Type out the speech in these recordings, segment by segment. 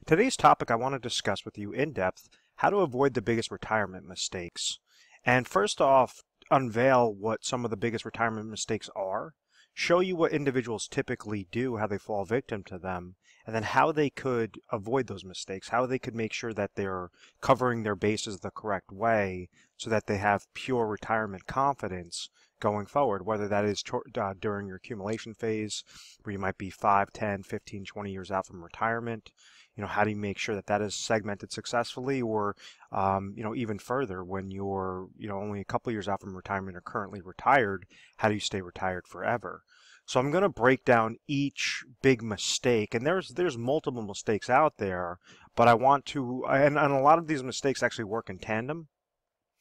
Today's topic I want to discuss with you in depth how to avoid the biggest retirement mistakes. And first off, unveil what some of the biggest retirement mistakes are, show you what individuals typically do, how they fall victim to them, and then how they could avoid those mistakes, how they could make sure that they're covering their bases the correct way so that they have pure retirement confidence going forward, whether that is during your accumulation phase, where you might be 5, 10, 15, 20 years out from retirement. How do you make sure that that is segmented successfully, or, even further, when you're, only a couple years out from retirement or currently retired, how do you stay retired forever? So I'm going to break down each big mistake, and there's multiple mistakes out there, but I want to, and a lot of these mistakes actually work in tandem.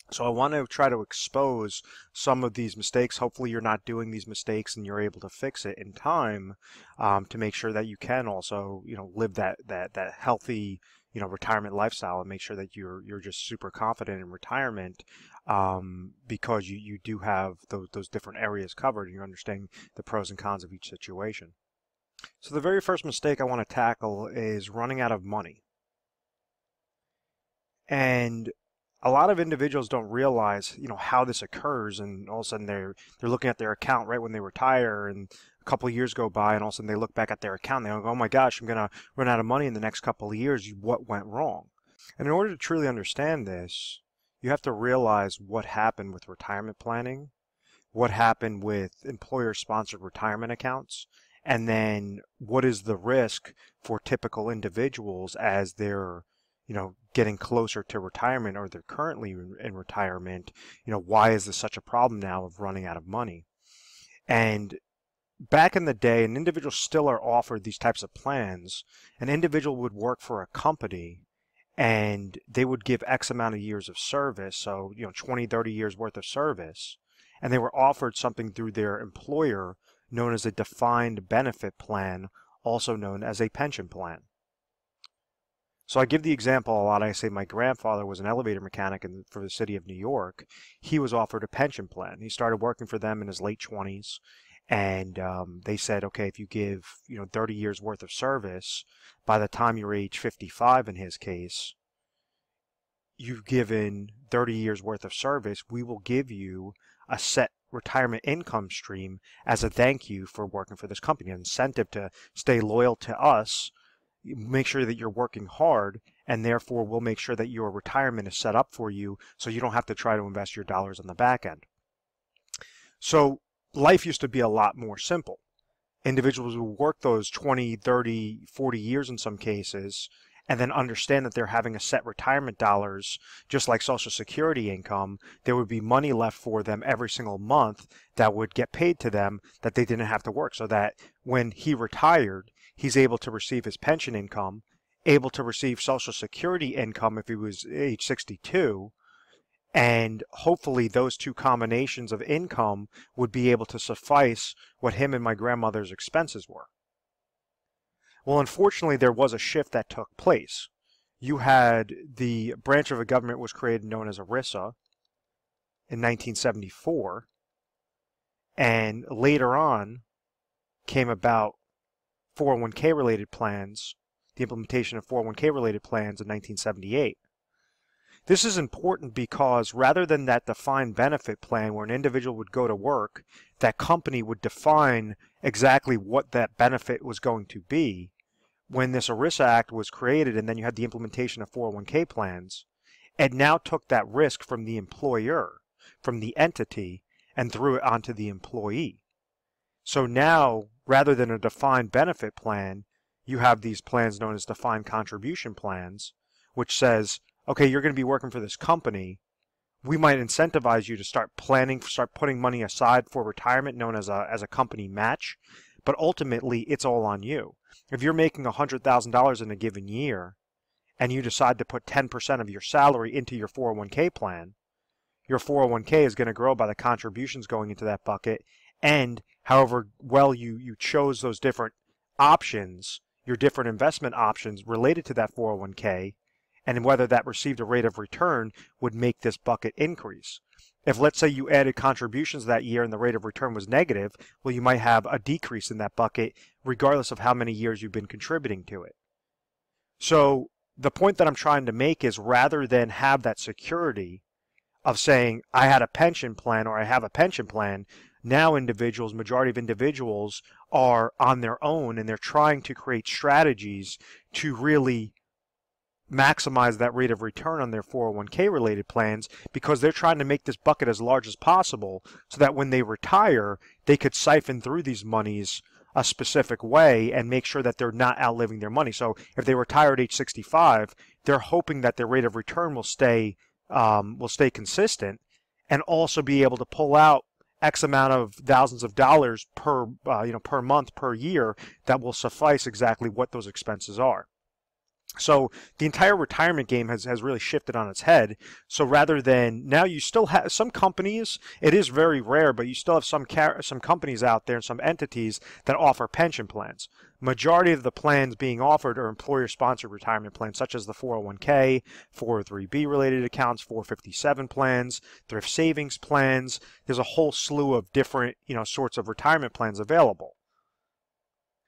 So I want to try to expose some of these mistakes. Hopefully you're not doing these mistakes and you're able to fix it in time, to make sure that you can also, live that healthy, retirement lifestyle, and make sure that you're just super confident in retirement, because you do have those different areas covered and you understand the pros and cons of each situation. So the very first mistake I want to tackle is running out of money. And a lot of individuals don't realize, how this occurs, and all of a sudden they're looking at their account right when they retire, and a couple of years go by, and all of a sudden they look back at their account and they go, "Oh my gosh, I'm gonna run out of money in the next couple of years. What went wrong?" And in order to truly understand this, you have to realize what happened with retirement planning, what happened with employer-sponsored retirement accounts, and then what is the risk for typical individuals as they're getting closer to retirement, or they're currently in retirement. Why is this such a problem now of running out of money? And back in the day, and individuals still are offered these types of plans, an individual would work for a company and they would give X amount of years of service, so 20, 30 years worth of service, and they were offered something through their employer known as a defined benefit plan, also known as a pension plan. So I give the example a lot. I say my grandfather was an elevator mechanic for the city of New York. He was offered a pension plan. He started working for them in his late 20s, and they said, okay, if you give 30 years worth of service, by the time you're age 55 in his case, you've given 30 years worth of service. We will give you a set retirement income stream as a thank you for working for this company, an incentive to stay loyal to us. Make sure that you're working hard, and therefore we'll make sure that your retirement is set up for you so you don't have to try to invest your dollars on the back end. So life used to be a lot more simple. Individuals would work those 20, 30, 40 years in some cases, and then understand that they're having a set retirement dollars, just like Social Security income. There would be money left for them every single month that would get paid to them, that they didn't have to work, so that when he retired, he's able to receive his pension income, able to receive Social Security income if he was age 62, and hopefully those two combinations of income would be able to suffice what him and my grandmother's expenses were. Well, unfortunately, there was a shift that took place. You had the branch of a government was created known as ERISA in 1974, and later on came about 401k related plans, the implementation of 401k related plans in 1978. This is important because rather than that defined benefit plan where an individual would go to work, that company would define exactly what that benefit was going to be. When this ERISA Act was created and then you had the implementation of 401k plans, it now took that risk from the employer, from the entity, and threw it onto the employee. So now, rather than a defined benefit plan, you have these plans known as defined contribution plans, which says, okay, you're going to be working for this company. We might incentivize you to start planning, start putting money aside for retirement, known as a company match, but ultimately it's all on you. If you're making $100,000 in a given year and you decide to put 10% of your salary into your 401k plan, your 401k is going to grow by the contributions going into that bucket, and however well you chose those different options, your different investment options related to that 401k, and whether that received a rate of return would make this bucket increase. If, let's say, you added contributions that year and the rate of return was negative, well, you might have a decrease in that bucket regardless of how many years you've been contributing to it. So the point that I'm trying to make is rather than have that security of saying I had a pension plan or I have a pension plan, now individuals, majority of individuals are on their own and they're trying to create strategies to really maximize that rate of return on their 401k related plans because they're trying to make this bucket as large as possible so that when they retire, they could siphon through these monies a specific way and make sure that they're not outliving their money. So if they retire at age 65, they're hoping that their rate of return will stay consistent and also be able to pull out X amount of thousands of dollars per per month, per year that will suffice exactly what those expenses are. So the entire retirement game has really shifted on its head. So rather than now, you still have some companies. It is very rare, but you still have some companies out there and some entities that offer pension plans. Majority of the plans being offered are employer-sponsored retirement plans, such as the 401k, 403b related accounts, 457 plans, thrift savings plans. There's a whole slew of different sorts of retirement plans available.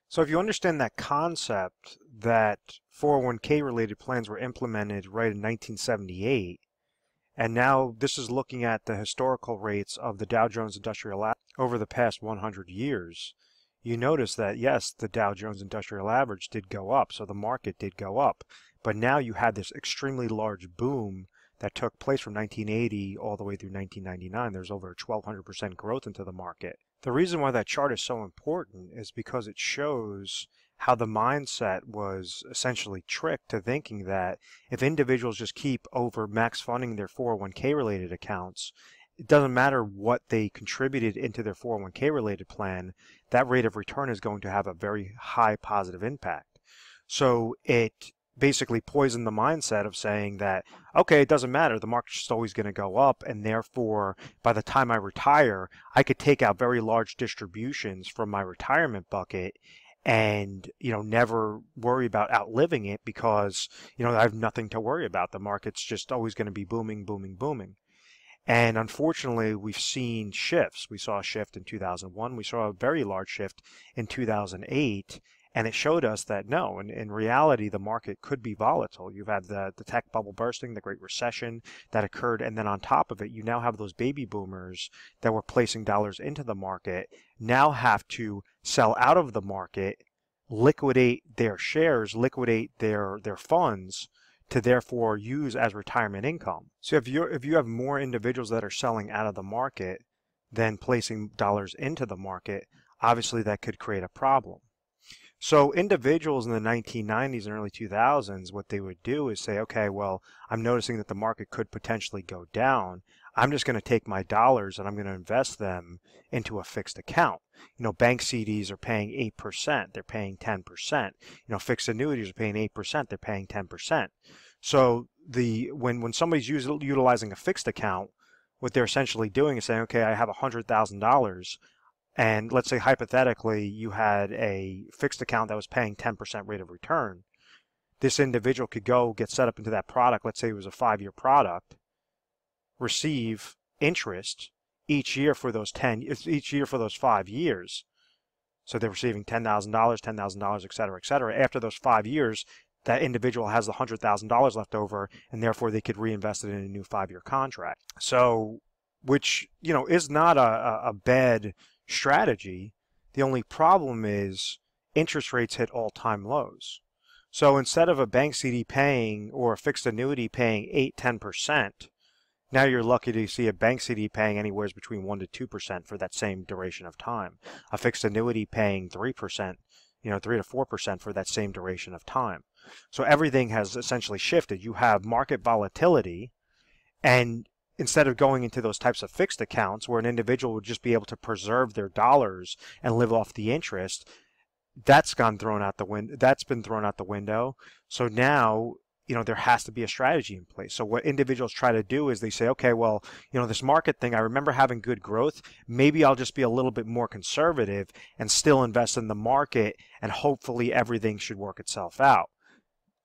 So if you understand that concept that 401k related plans were implemented right in 1978, and now this is looking at the historical rates of the Dow Jones Industrial Average over the past 100 years, you notice that yes, the Dow Jones Industrial Average did go up, so the market did go up, but now you had this extremely large boom that took place from 1980 all the way through 1999. There's over 1,200% growth into the market. The reason why that chart is so important is because it shows how the mindset was essentially tricked to thinking that if individuals just keep over max funding their 401k related accounts, it doesn't matter what they contributed into their 401k related plan, that rate of return is going to have a very high positive impact. So it basically poisoned the mindset of saying that, okay, it doesn't matter, the market's just always going to go up, and therefore by the time I retire, I could take out very large distributions from my retirement bucket and never worry about outliving it because I have nothing to worry about. The market's just always going to be booming, booming, booming. And unfortunately, we've seen shifts. We saw a shift in 2001. We saw a very large shift in 2008. And it showed us that no, in reality, the market could be volatile. You've had the tech bubble bursting, the Great Recession that occurred, and then on top of it, you now have those baby boomers that were placing dollars into the market now have to sell out of the market, liquidate their shares, liquidate their funds to therefore use as retirement income. So if you have more individuals that are selling out of the market than placing dollars into the market, obviously that could create a problem. So individuals in the 1990s and early 2000s, what they would do is say, okay, well, I'm noticing that the market could potentially go down. I'm just going to take my dollars and I'm going to invest them into a fixed account. Bank CDs are paying 8%. They're paying 10%. Fixed annuities are paying 8%. They're paying 10%. So when somebody's utilizing a fixed account, what they're essentially doing is saying, okay, I have $100,000. And let's say hypothetically you had a fixed account that was paying 10% rate of return. This individual could go get set up into that product. Let's say it was a 5-year product, receive interest each year for those 5 years. So they're receiving $10,000, $10,000, et cetera, et cetera. After those 5 years, that individual has the $100,000 left over, and therefore they could reinvest it in a new 5-year contract. So, which is not a bad strategy. The only problem is interest rates hit all-time lows. So instead of a bank CD paying or a fixed annuity paying 8-10%, now you're lucky to see a bank CD paying anywhere between 1 to 2% for that same duration of time. A fixed annuity paying 3%, 3 to 4% for that same duration of time. So everything has essentially shifted. You have market volatility, and instead of going into those types of fixed accounts where an individual would just be able to preserve their dollars and live off the interest, that's been thrown out the window. So now, there has to be a strategy in place. So what individuals try to do is they say, okay, well, this market thing, I remember having good growth. Maybe I'll just be a little bit more conservative and still invest in the market, and hopefully everything should work itself out.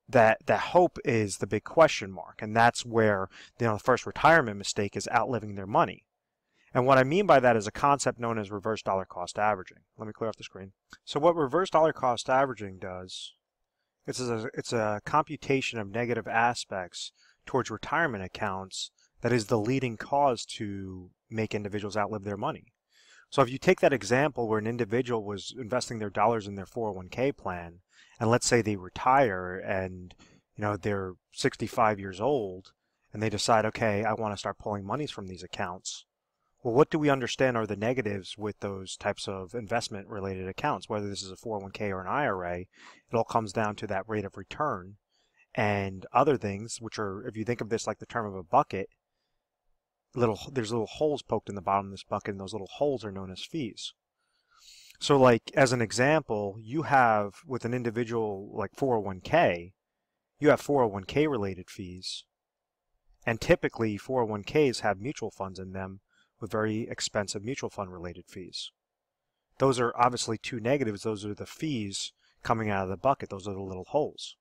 That hope is the big question mark, and that's where the first retirement mistake is outliving their money. And what I mean by that is a concept known as reverse dollar cost averaging. Let me clear off the screen. So what reverse dollar cost averaging does It's a computation of negative aspects towards retirement accounts that is the leading cause to make individuals outlive their money. So if you take that example where an individual was investing their dollars in their 401k plan, and let's say they retire and they're 65 years old and they decide, okay, I want to start pulling monies from these accounts. Well, what do we understand are the negatives with those types of investment related accounts, whether this is a 401k or an IRA? It all comes down to that rate of return and other things, which are, if you think of this like the term of a bucket, there's little holes poked in the bottom of this bucket, and those little holes are known as fees. So like as an example, you have with an individual like 401k, you have 401k related fees, and typically 401ks have mutual funds in them with very expensive mutual fund related fees. Those are obviously two negatives. Those are the fees coming out of the bucket. Those are the little holes.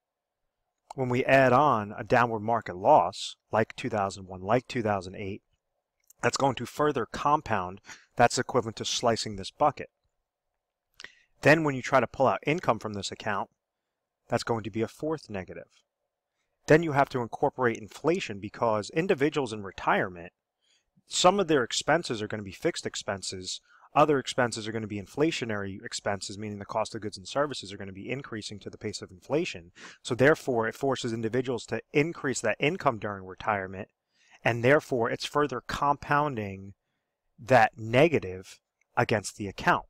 When we add on a downward market loss like 2001, like 2008, that's going to further compound. That's equivalent to slicing this bucket. Then when you try to pull out income from this account, that's going to be a fourth negative. Then you have to incorporate inflation, because individuals in retirement, some of their expenses are going to be fixed expenses. Other expenses are going to be inflationary expenses, meaning the cost of goods and services are going to be increasing to the pace of inflation. So therefore, it forces individuals to increase that income during retirement, and therefore it's further compounding that negative against the account.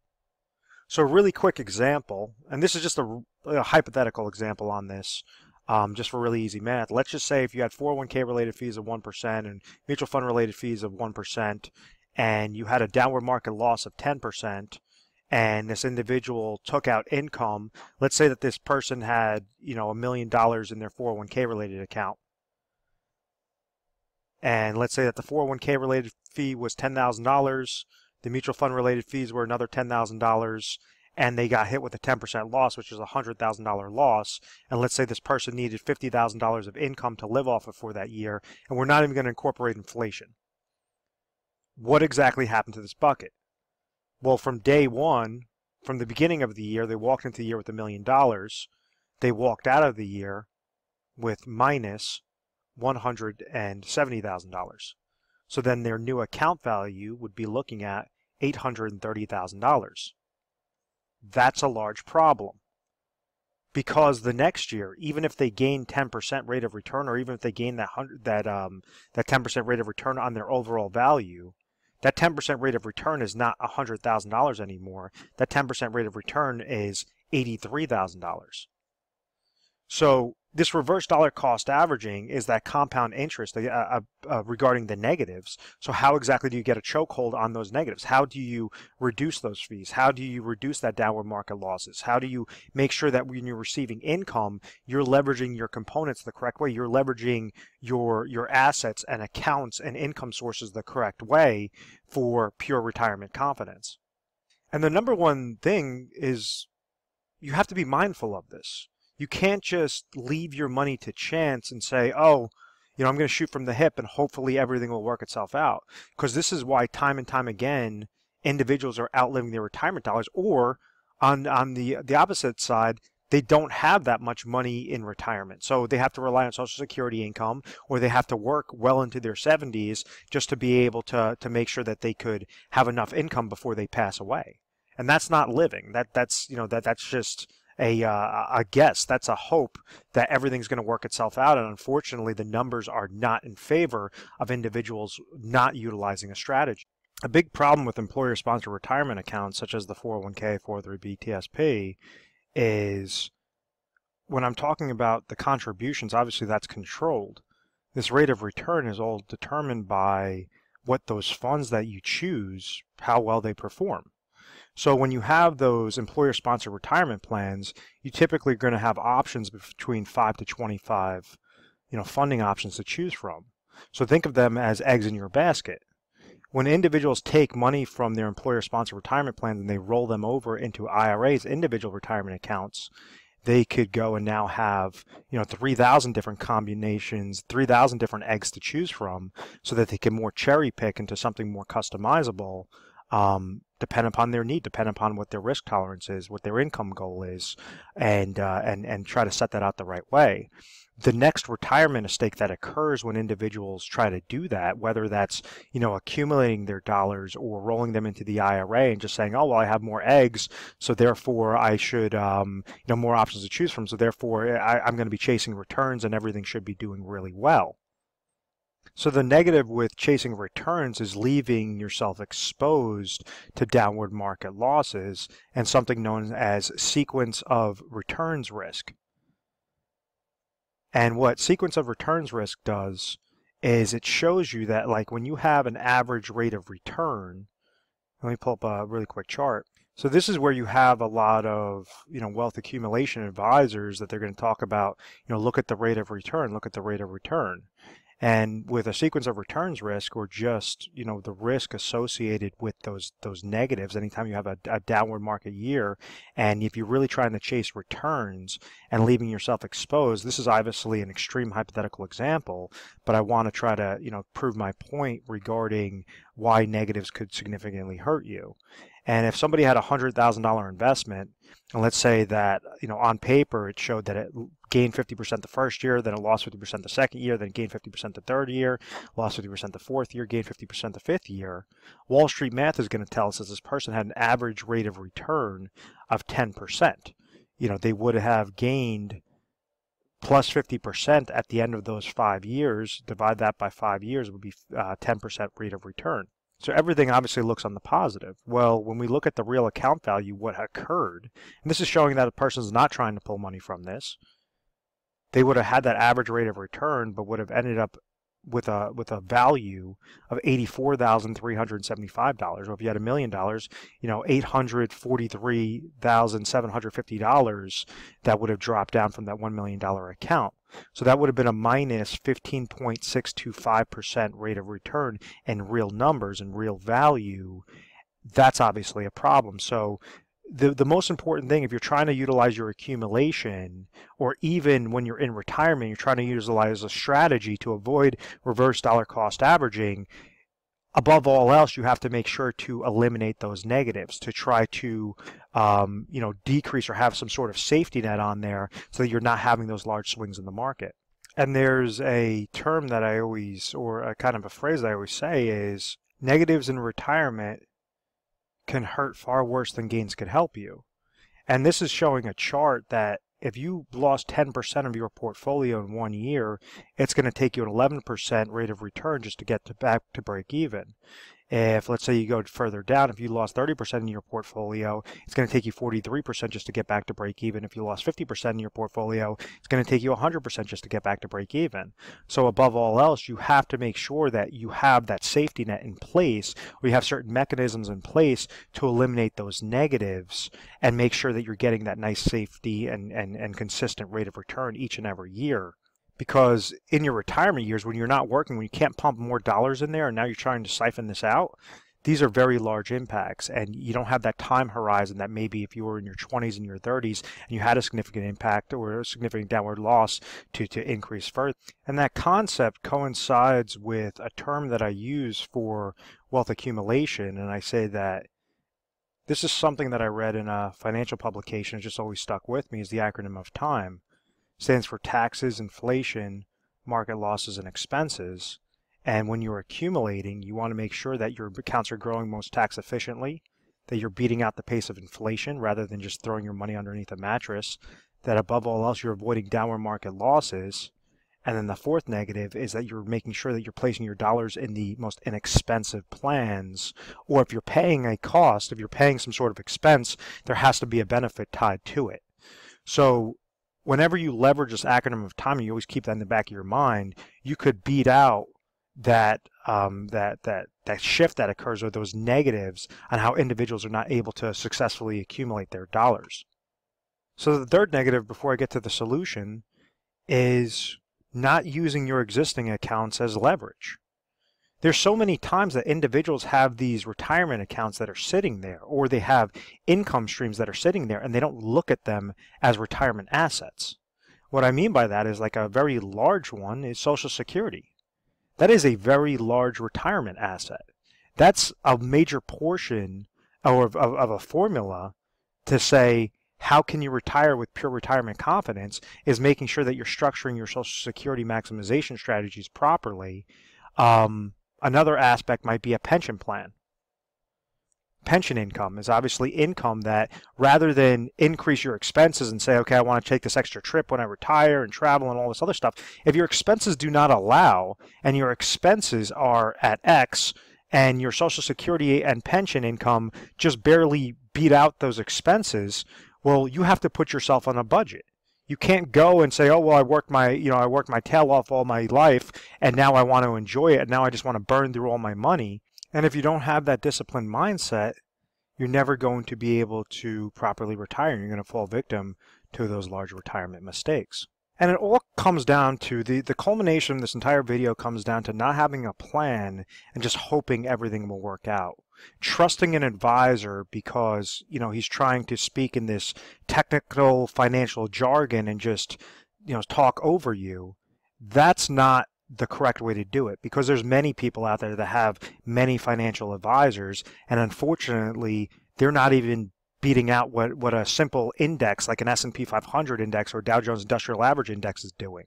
So a really quick example, and this is just a hypothetical example on this, just for really easy math. Let's just say if you had 401k related fees of 1% and mutual fund related fees of 1%, and you had a downward market loss of 10%, and this individual took out income. Let's say that this person had, $1 million in their 401k related account. And let's say that the 401k related fee was $10,000, the mutual fund related fees were another $10,000, and they got hit with a 10% loss, which is a $100,000 loss. And let's say this person needed $50,000 of income to live off of for that year, and we're not even going to incorporate inflation. What exactly happened to this bucket? Well, from day one, from the beginning of the year, they walked into the year with $1 million. They walked out of the year with minus $170,000. So then their new account value would be looking at $830,000. That's a large problem, because the next year, even if they gain 10% rate of return, or even if they gain that 10% rate of return on their overall value, that 10% rate of return is not $100,000 anymore. That 10% rate of return is $83,000. So this reverse dollar cost averaging is that compound interest regarding the negatives. So how exactly do you get a chokehold on those negatives? How do you reduce those fees? How do you reduce that downward market losses? How do you make sure that when you're receiving income, you're leveraging your components the correct way? You're leveraging your assets and accounts and income sources the correct way for pure retirement confidence. And the number one thing is you have to be mindful of this. You can't just leave your money to chance and say, oh, I'm going to shoot from the hip and hopefully everything will work itself out. Because this is why time and time again, individuals are outliving their retirement dollars, or on the opposite side, they don't have that much money in retirement. So they have to rely on Social Security income, or they have to work well into their 70s just to be able to make sure that they could have enough income before they pass away. And that's not living. That's just a guess. That's a hope that everything's going to work itself out, and unfortunately the numbers are not in favor of individuals not utilizing a strategy. A big problem with employer-sponsored retirement accounts such as the 401k, 403b, TSP is when I'm talking about the contributions, obviously that's controlled. This rate of return is all determined by what those funds that you choose, how well they perform. So when you have those employer-sponsored retirement plans, you typically are going to have options between 5 to 25, funding options to choose from. So think of them as eggs in your basket. When individuals take money from their employer-sponsored retirement plans and they roll them over into IRAs, individual retirement accounts, they could go and now have 3,000 different combinations, 3,000 different eggs to choose from, so that they can more cherry pick into something more customizable depend upon their need, depend upon what their risk tolerance is, what their income goal is, and try to set that out the right way. The next retirement mistake that occurs when individuals try to do that, whether that's, accumulating their dollars or rolling them into the IRA and just saying, oh, well, I have more eggs, so therefore I should, more options to choose from, so therefore I'm going to be chasing returns and everything should be doing really well. So the negative with chasing returns is leaving yourself exposed to downward market losses and something known as sequence of returns risk. And what sequence of returns risk does is it shows you that, like, when you have an average rate of return, let me pull up a really quick chart. So this is where you have a lot of, wealth accumulation advisors that they're going to talk about, look at the rate of return, look at the rate of return. And with a sequence of returns risk, or just, the risk associated with those negatives, anytime you have a downward market year, and if you're really trying to chase returns and leaving yourself exposed, this is obviously an extreme hypothetical example, but I want to try to, prove my point regarding why negatives could significantly hurt you. And if somebody had a $100,000 investment, and let's say that, on paper it showed that it gained 50% the first year, then it lost 50% the second year, then it gained 50% the third year, lost 50% the fourth year, gained 50% the fifth year, Wall Street math is going to tell us that this person had an average rate of return of 10%. They would have gained plus 50% at the end of those 5 years. Divide that by 5 years would be 10% rate of return. So everything obviously looks on the positive. Well, when we look at the real account value, what occurred, and this is showing that a person is not trying to pull money from this, they would have had that average rate of return, but would have ended up with a value of $84,375. Or if you had $1 million, $843,750 that would have dropped down from that $1 million account. So that would have been a minus 15.625% rate of return in real numbers and real value. That's obviously a problem. So the most important thing, if you're trying to utilize your accumulation, or even when you're in retirement, you're trying to utilize a strategy to avoid reverse dollar cost averaging, above all else, you have to make sure to eliminate those negatives, to try to decrease or have some sort of safety net on there so that you're not having those large swings in the market. And there's a term that I always, or a kind of a phrase that I always say is, negatives in retirement can hurt far worse than gains could help you. And this is showing a chart that if you lost 10% of your portfolio in 1 year, it's going to take you an 11% rate of return just to get back to break even. If, let's say, you go further down, if you lost 30% in your portfolio, it's going to take you 43% just to get back to break even. If you lost 50% in your portfolio, it's going to take you 100% just to get back to break even. So above all else, you have to make sure that you have that safety net in place, or you have certain mechanisms in place to eliminate those negatives and make sure that you're getting that nice safety and consistent rate of return each and every year. Because in your retirement years, when you're not working, when you can't pump more dollars in there, and now you're trying to siphon this out, these are very large impacts, and you don't have that time horizon that maybe if you were in your 20s and your 30s and you had a significant impact or a significant downward loss to increase further. And that concept coincides with a term that I use for wealth accumulation, and I say that this is something that I read in a financial publication. It just always stuck with me, is the acronym of TIME. Stands for taxes, inflation, market losses, and expenses. And when you're accumulating, you want to make sure that your accounts are growing most tax efficiently, that you're beating out the pace of inflation rather than just throwing your money underneath a mattress, that above all else you're avoiding downward market losses. And then the fourth negative is that you're making sure that you're placing your dollars in the most inexpensive plans, or if you're paying a cost, if you're paying some sort of expense, there has to be a benefit tied to it. So whenever you leverage this acronym of TIME, you always keep that in the back of your mind, you could beat out that shift that occurs, or those negatives on how individuals are not able to successfully accumulate their dollars. So the third negative, before I get to the solution, is not using your existing accounts as leverage. There's so many times that individuals have these retirement accounts that are sitting there, or they have income streams that are sitting there, and they don't look at them as retirement assets. What I mean by that is, like, a very large one is Social Security. That is a very large retirement asset. That's a major portion or of a formula to say, how can you retire with pure retirement confidence, is making sure that you're structuring your Social Security maximization strategies properly. Another aspect might be a pension plan. Pension income is obviously income that, rather than increase your expenses and say, okay, I want to take this extra trip when I retire and travel and all this other stuff, if your expenses do not allow and your expenses are at X and your Social Security and pension income just barely beat out those expenses, well, you have to put yourself on a budget. You can't go and say, oh, well, I worked my tail off all my life and now I want to enjoy it and now I just want to burn through all my money. And if you don't have that disciplined mindset, you're never going to be able to properly retire. You're going to fall victim to those large retirement mistakes. And it all comes down to, the culmination of this entire video comes down to not having a plan and just hoping everything will work out. Trusting an advisor because, he's trying to speak in this technical financial jargon and just, talk over you. That's not the correct way to do it, because there's many people out there that have many financial advisors, and unfortunately they're not even beating out what a simple index like an S&P 500 index or Dow Jones Industrial Average index is doing.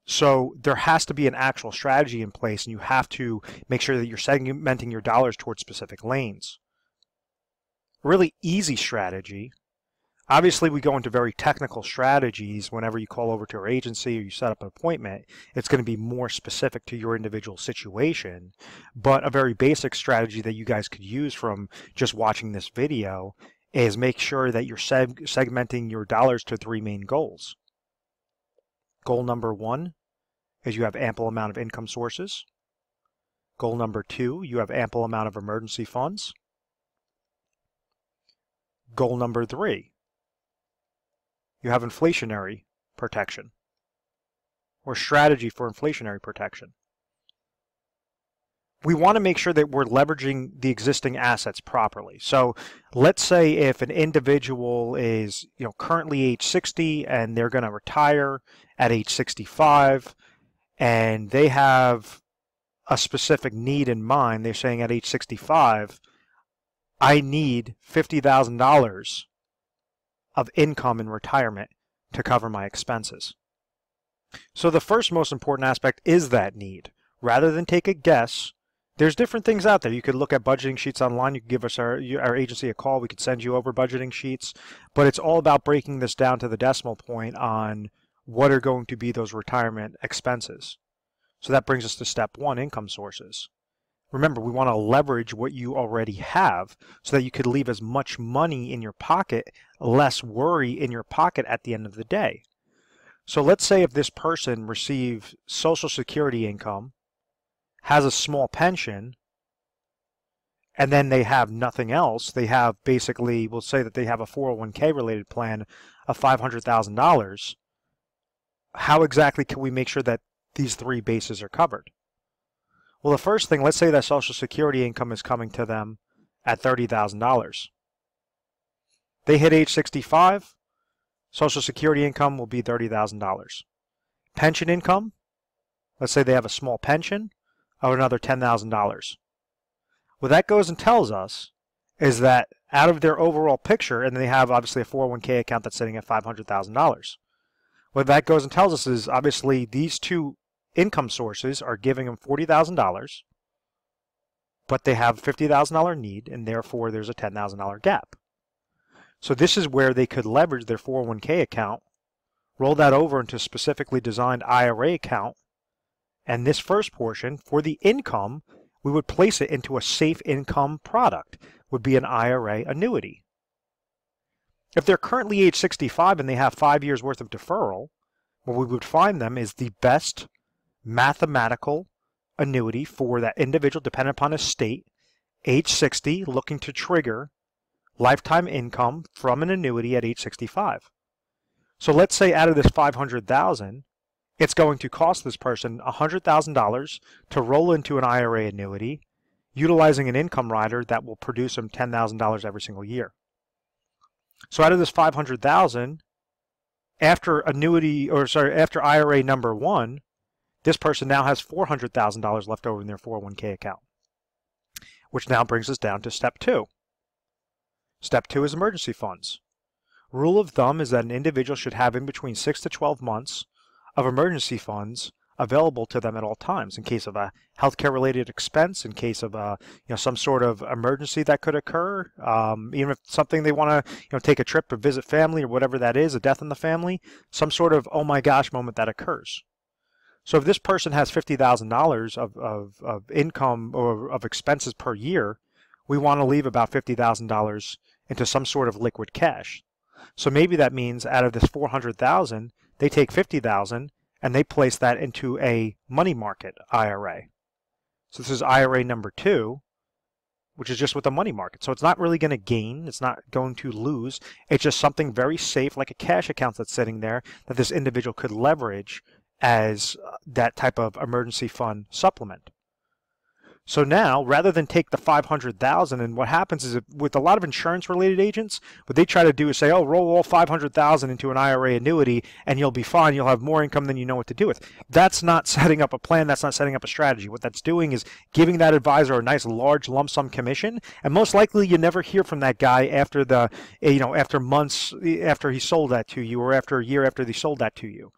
So there has to be an actual strategy in place, and you have to make sure that you're segmenting your dollars towards specific lanes. A really easy strategy. Obviously, we go into very technical strategies whenever you call over to our agency or you set up an appointment. It's going to be more specific to your individual situation. But a very basic strategy that you guys could use from just watching this video is make sure that you're segmenting your dollars to 3 main goals. Goal number 1 is you have ample amount of income sources. Goal number 2, you have ample amount of emergency funds. Goal number 3, you have inflationary protection or strategy for inflationary protection. We want to make sure that we're leveraging the existing assets properly. So let's say if an individual is currently age 60 and they're going to retire at age 65 and they have a specific need in mind. They're saying at age 65, I need $50,000 of income in retirement to cover my expenses. So the first most important aspect is that need. Rather than take a guess, there's different things out there. You could look at budgeting sheets online. You could give us our agency a call. We could send you over budgeting sheets. But it's all about breaking this down to the decimal point on what are going to be those retirement expenses. So that brings us to step 1, income sources. Remember, we want to leverage what you already have so that you could leave as much money in your pocket, less worry in your pocket at the end of the day. So let's say if this person receives Social Security income, has a small pension, and then they have nothing else. They have basically, we'll say that they have a 401k related plan of $500,000. How exactly can we make sure that these 3 bases are covered? Well, the first thing, let's say that Social Security income is coming to them at $30,000. They hit age 65, Social Security income will be $30,000. Pension income, let's say they have a small pension of another $10,000. What that goes and tells us is that out of their overall picture, and they have obviously a 401k account that's sitting at $500,000. What that goes and tells us is obviously these 2 income sources are giving them $40,000, but they have a $50,000 need, and therefore there's a $10,000 gap. So this is where they could leverage their 401k account, roll that over into a specifically designed IRA account, and this first portion, for the income, we would place it into a safe income product, would be an IRA annuity. If they're currently age 65 and they have 5 years worth of deferral, what we would find them is the best mathematical annuity for that individual dependent upon a state, age 60, looking to trigger lifetime income from an annuity at age 65. So let's say out of this $500,000, it's going to cost this person $100,000 to roll into an IRA annuity, utilizing an income rider that will produce them $10,000 every single year. So out of this $500,000, after after IRA number 1, this person now has $400,000 left over in their 401k account, which now brings us down to step 2. Step 2 is emergency funds. Rule of thumb is that an individual should have in between 6 to 12 months of emergency funds available to them at all times in case of a healthcare related expense, in case of a some sort of emergency that could occur, even if something they want to take a trip or visit family or whatever that is, a death in the family, some sort of oh my gosh moment that occurs. So if this person has $50,000 of income or of expenses per year, we want to leave about $50,000 into some sort of liquid cash. So maybe that means out of this $400,000, they take $50,000 and they place that into a money market IRA. So this is IRA number 2, which is just with a money market. So it's not really going to gain, it's not going to lose. It's just something very safe, like a cash account that's sitting there that this individual could leverage as that type of emergency fund supplement. So now, rather than take the $500,000, and what happens is with a lot of insurance-related agents, what they try to do is say, oh, roll all $500,000 into an IRA annuity, and you'll be fine. You'll have more income than you know what to do with. That's not setting up a plan. That's not setting up a strategy. What that's doing is giving that advisor a nice large lump sum commission, and most likely you never hear from that guy after after months after he sold that to you, or after a year after they sold that to you.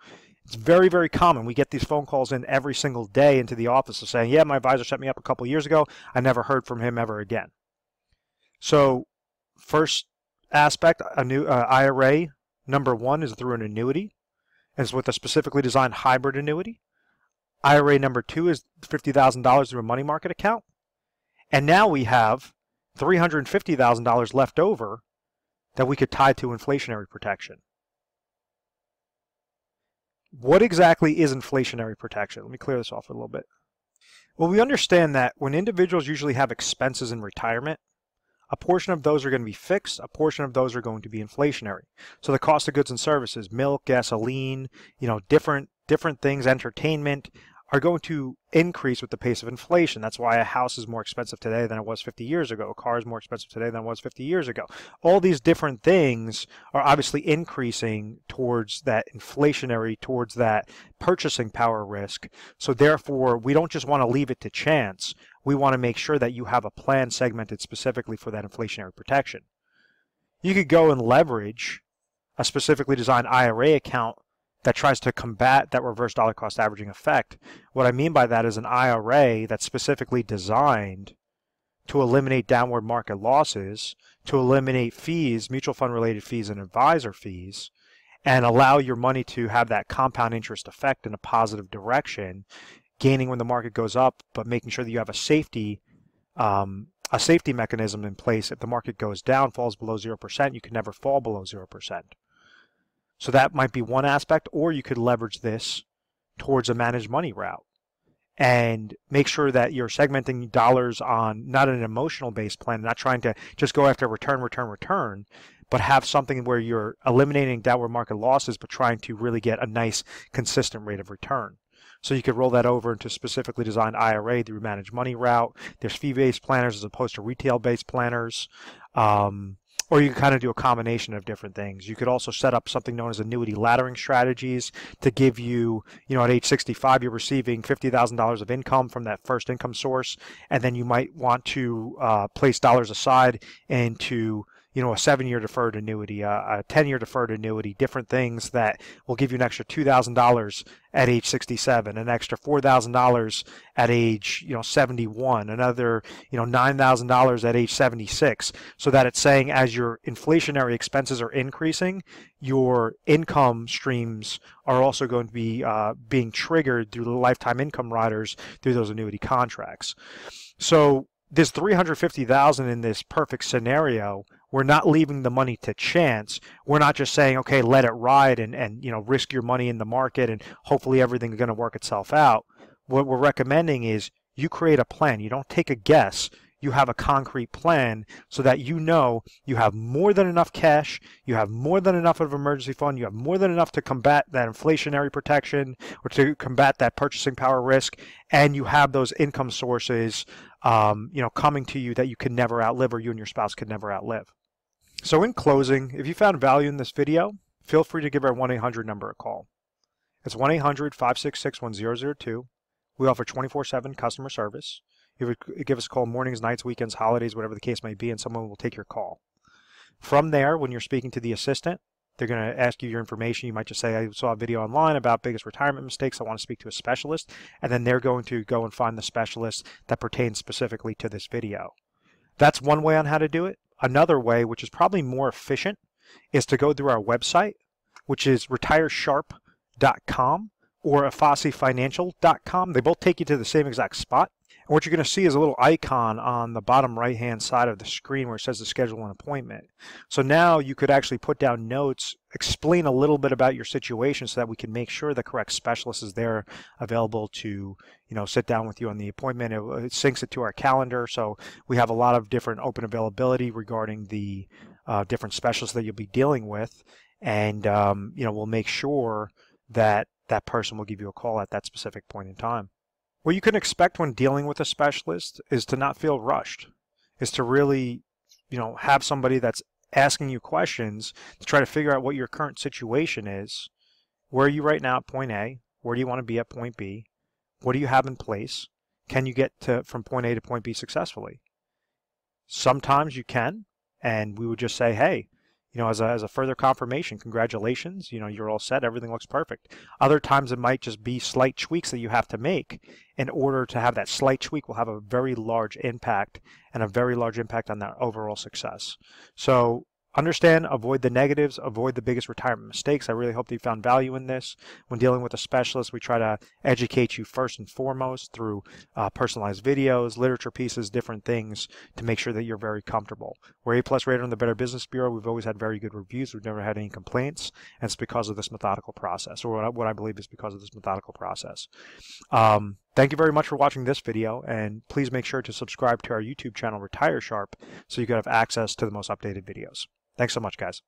It's very, very common. We get these phone calls in every single day into the office of saying, yeah, my advisor set me up a couple of years ago. I never heard from him ever again. So first aspect, a new IRA, number 1 is through an annuity. And it's with a specifically designed hybrid annuity. IRA number 2 is $50,000 through a money market account. And now we have $350,000 left over that we could tie to inflationary protection. What exactly is inflationary protection? Let me clear this off a little bit. Well, we understand that when individuals usually have expenses in retirement, a portion of those are going to be fixed, a portion of those are going to be inflationary. So the cost of goods and services, milk, gasoline, different things, entertainment, are going to increase with the pace of inflation. That's why a house is more expensive today than it was 50 years ago. A car is more expensive today than it was 50 years ago. All these different things are obviously increasing towards that inflationary, towards that purchasing power risk. So therefore, we don't just want to leave it to chance. We want to make sure that you have a plan segmented specifically for that inflationary protection. You could go and leverage a specifically designed IRA account that tries to combat that reverse dollar cost averaging effect. What I mean by that is an IRA that's specifically designed to eliminate downward market losses, to eliminate fees, mutual fund related fees and advisor fees, and allow your money to have that compound interest effect in a positive direction, gaining when the market goes up, but making sure that you have a safety mechanism in place. If the market goes down, falls below 0%, you can never fall below 0%. So that might be one aspect, or you could leverage this towards a managed money route and make sure that you're segmenting dollars on not an emotional based plan, not trying to just go after return, but have something where you're eliminating downward market losses, but trying to really get a nice consistent rate of return. So you could roll that over into specifically designed IRA through managed money route. There's fee-based planners as opposed to retail-based planners. Or you can kind of do a combination of different things. You could also set up something known as annuity laddering strategies to give you, at age 65, you're receiving $50,000 of income from that first income source, and then you might want to place dollars aside into a 7-year deferred annuity, a 10-year deferred annuity, different things that will give you an extra $2,000 at age 67, an extra $4,000 at age 71, another $9,000 at age 76, so that it's saying as your inflationary expenses are increasing, your income streams are also going to be being triggered through the lifetime income riders through those annuity contracts. So this $350,000 in this perfect scenario, we're not leaving the money to chance. We're not just saying, okay, let it ride and risk your money in the market and hopefully everything's going to work itself out. What we're recommending is you create a plan. You don't take a guess. You have a concrete plan so that you have more than enough cash, you have more than enough of an emergency fund, you have more than enough to combat that inflationary protection or to combat that purchasing power risk, and you have those income sources coming to you that you can never outlive, or you and your spouse could never outlive. So in closing, if you found value in this video, feel free to give our 1-800 number a call. It's 1-800-566-1002. We offer 24/7 customer service. You would give us a call mornings, nights, weekends, holidays, whatever the case may be, and someone will take your call. From there, when you're speaking to the assistant, they're going to ask you your information. You might just say, I saw a video online about biggest retirement mistakes. I want to speak to a specialist. And then they're going to go and find the specialist that pertains specifically to this video. That's one way on how to do it. Another way, which is probably more efficient, is to go through our website, which is retiresharp.com or afasifinancial.com. They both take you to the same exact spot. And what you're going to see is a little icon on the bottom right-hand side of the screen where it says to schedule an appointment. So now you could actually put down notes, explain a little bit about your situation so that we can make sure the correct specialist is there available to, sit down with you on the appointment. It syncs it to our calendar. So we have a lot of different open availability regarding the different specialists that you'll be dealing with. And, we'll make sure that that person will give you a call at that specific point in time. What you can expect when dealing with a specialist is to not feel rushed, is to really, have somebody that's asking you questions to try to figure out what your current situation is. Where are you right now at point A? Where do you want to be at point B? What do you have in place? Can you get from point A to point B successfully? Sometimes you can, and we would just say, hey, as a further confirmation, congratulations, you're all set, everything looks perfect. Other times it might just be slight tweaks that you have to make in order to have that slight tweak will have a very large impact and a very large impact on that overall success. So understand, avoid the negatives, avoid the biggest retirement mistakes. I really hope that you found value in this. When dealing with a specialist, we try to educate you first and foremost through personalized videos, literature pieces, different things to make sure that you're very comfortable. We're A+ rated on the Better Business Bureau. We've always had very good reviews. We've never had any complaints, and it's because of this methodical process, or what I believe is because of this methodical process. Thank you very much for watching this video, and please make sure to subscribe to our YouTube channel, Retire Sharp, so you can have access to the most updated videos. Thanks so much, guys.